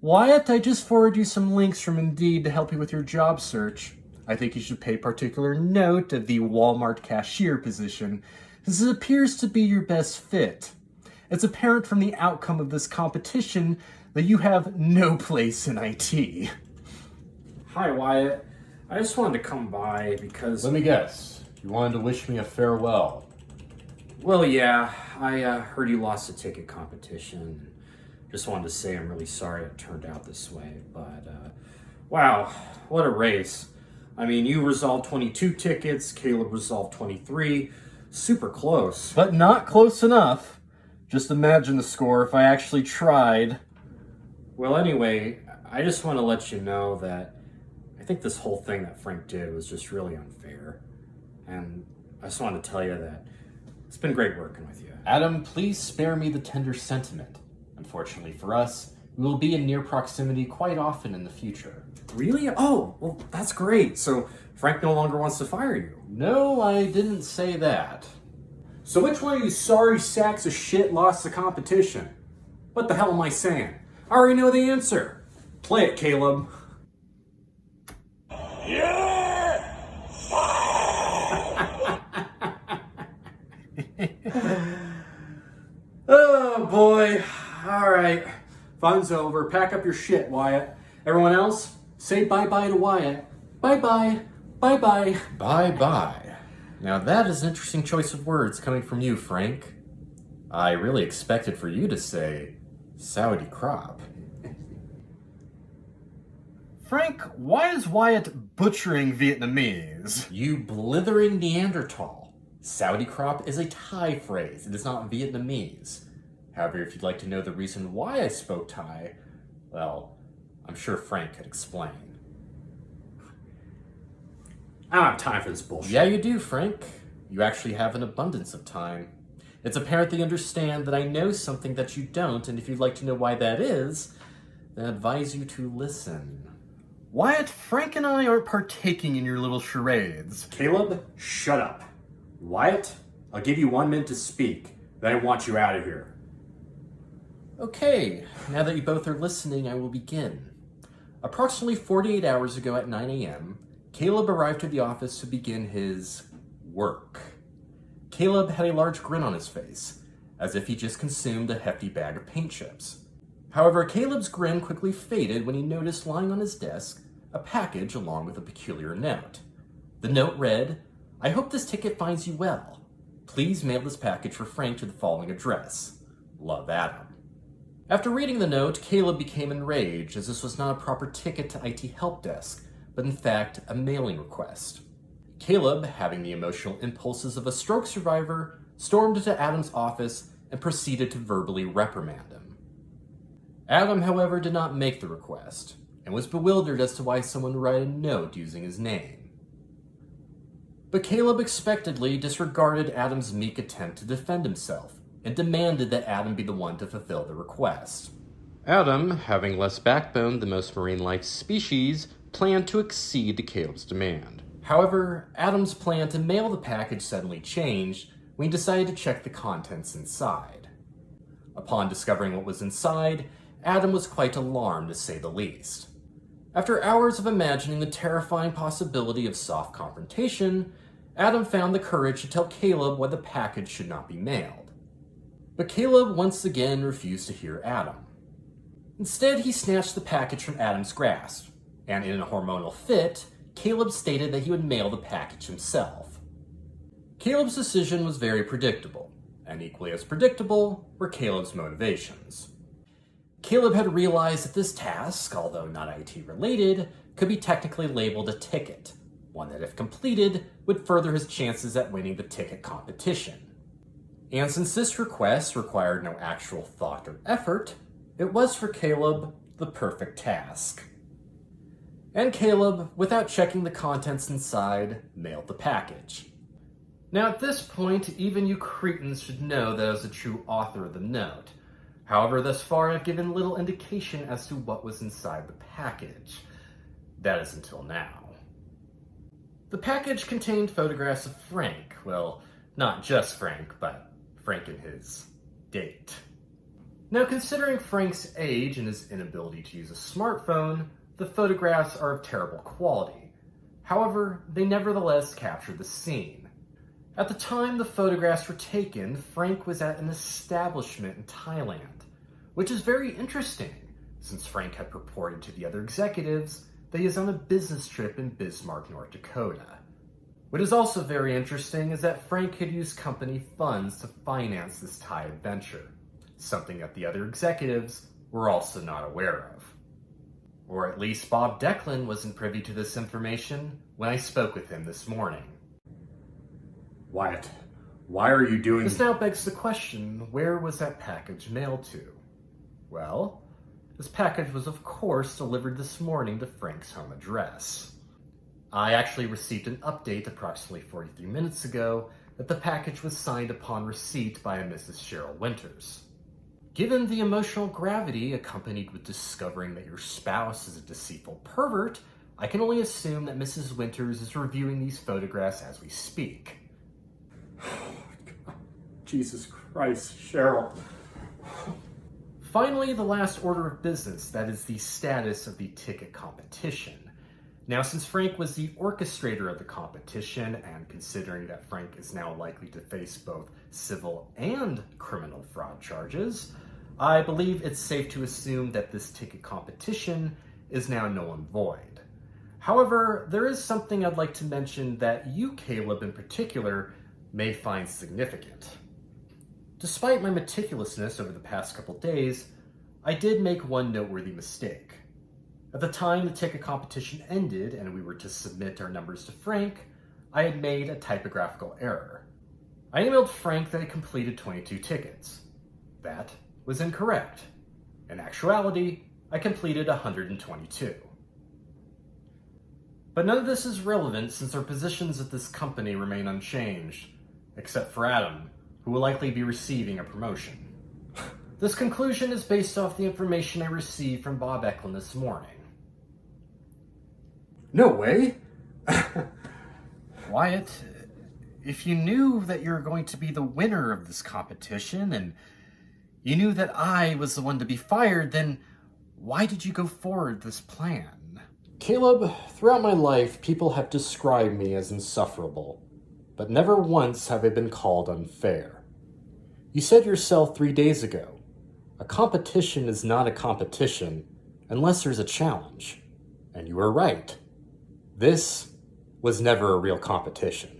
Wyatt, I just forwarded you some links from Indeed to help you with your job search. I think you should pay particular note of the Walmart cashier position, as it appears to be your best fit. It's apparent from the outcome of this competition that you have no place in IT. Hi, Wyatt. I just wanted to come by because... Let me guess. You wanted to wish me a farewell. Well, yeah, I heard you lost a ticket competition. Just wanted to say I'm really sorry it turned out this way, but wow, what a race. I mean, you resolved 22 tickets, Caleb resolved 23. Super close. But not close enough. Just imagine the score if I actually tried. Well, anyway, I just want to let you know that I think this whole thing that Frank did was just really unfair. And I just wanted to tell you that it's been great working with you. Adam, please spare me the tender sentiment. Unfortunately for us, we will be in near proximity quite often in the future. Really? Oh, well, that's great. So Frank no longer wants to fire you. No, I didn't say that. So which one of you sorry sacks of shit lost the competition? What the hell am I saying? I already know the answer. Play it, Caleb. You're Oh boy. All right. Fun's over. Pack up your shit, Wyatt. Everyone else, say bye-bye to Wyatt. Bye-bye. Bye-bye. Bye-bye. Now that is an interesting choice of words coming from you, Frank. I really expected for you to say, Saudi crop. Frank, why is Wyatt butchering Vietnamese? You blithering Neanderthal. Saudi crop is a Thai phrase. It is not Vietnamese. However, if you'd like to know the reason why I spoke Thai, well, I'm sure Frank could explain. I don't have time for this bullshit. Yeah, you do, Frank. You actually have an abundance of time. It's apparent that you understand that I know something that you don't, and if you'd like to know why that is, then I advise you to listen. Wyatt, Frank and I aren't partaking in your little charades. Caleb, shut up. Wyatt, I'll give you 1 minute to speak. Then I want you out of here. Okay, now that you both are listening, I will begin. Approximately 48 hours ago at 9 a.m., Caleb arrived at the office to begin his work. Caleb had a large grin on his face, as if he just consumed a hefty bag of paint chips. However, Caleb's grin quickly faded when he noticed lying on his desk a package along with a peculiar note. The note read, "I hope this ticket finds you well. Please mail this package for Frank to the following address. Love, Adam." After reading the note, Caleb became enraged as this was not a proper ticket to IT help desk, but in fact a mailing request. Caleb, having the emotional impulses of a stroke survivor, stormed into Adam's office and proceeded to verbally reprimand him. Adam, however, did not make the request, and was bewildered as to why someone would write a note using his name. But Caleb expectedly disregarded Adam's meek attempt to defend himself, and demanded that Adam be the one to fulfill the request. Adam, having less backbone than most marine-life species, planned to accede to Caleb's demand. However, Adam's plan to mail the package suddenly changed when he decided to check the contents inside. Upon discovering what was inside, Adam was quite alarmed, to say the least. After hours of imagining the terrifying possibility of soft confrontation, Adam found the courage to tell Caleb why the package should not be mailed. But Caleb once again refused to hear Adam. Instead, he snatched the package from Adam's grasp, and in a hormonal fit, Caleb stated that he would mail the package himself. Caleb's decision was very predictable, and equally as predictable were Caleb's motivations. Caleb had realized that this task, although not IT related, could be technically labeled a ticket, one that if completed would further his chances at winning the ticket competition. And since this request required no actual thought or effort, it was for Caleb the perfect task. And Caleb, without checking the contents inside, mailed the package. Now at this point, even you cretins should know that I was the true author of the note. However, thus far I've given little indication as to what was inside the package. That is until now. The package contained photographs of Frank. Well, not just Frank, but Frank and his date. Now, considering Frank's age and his inability to use a smartphone, the photographs are of terrible quality. However, they nevertheless capture the scene. At the time the photographs were taken, Frank was at an establishment in Thailand, which is very interesting, since Frank had purported to the other executives that he is on a business trip in Bismarck, North Dakota. What is also very interesting is that Frank had used company funds to finance this Thai adventure, something that the other executives were also not aware of. Or at least Bob Declan wasn't privy to this information when I spoke with him this morning. Wyatt, why are you doing... This now begs the question, where was that package mailed to? Well, this package was of course delivered this morning to Frank's home address. I actually received an update approximately 43 minutes ago that the package was signed upon receipt by a Mrs. Cheryl Winters. Given the emotional gravity accompanied with discovering that your spouse is a deceitful pervert, I can only assume that Mrs. Winters is reviewing these photographs as we speak. Jesus Christ, Cheryl. Finally, the last order of business, that is the status of the ticket competition. Now, since Frank was the orchestrator of the competition, and considering that Frank is now likely to face both civil and criminal fraud charges, I believe it's safe to assume that this ticket competition is now null and void. However, there is something I'd like to mention that you, Caleb, in particular, may find significant. Despite my meticulousness over the past couple days, I did make one noteworthy mistake. At the time the ticket competition ended and we were to submit our numbers to Frank, I had made a typographical error. I emailed Frank that I completed 22 tickets. That was incorrect. In actuality, I completed 122. But none of this is relevant since our positions at this company remain unchanged, except for Adam, who will likely be receiving a promotion. This conclusion is based off the information I received from Bob Eklund this morning. No way! Wyatt, if you knew that you're going to be the winner of this competition, and you knew that I was the one to be fired, then why did you go forward this plan? Caleb, throughout my life, people have described me as insufferable, but never once have I been called unfair. You said yourself 3 days ago, a competition is not a competition unless there's a challenge. And you were right. This was never a real competition.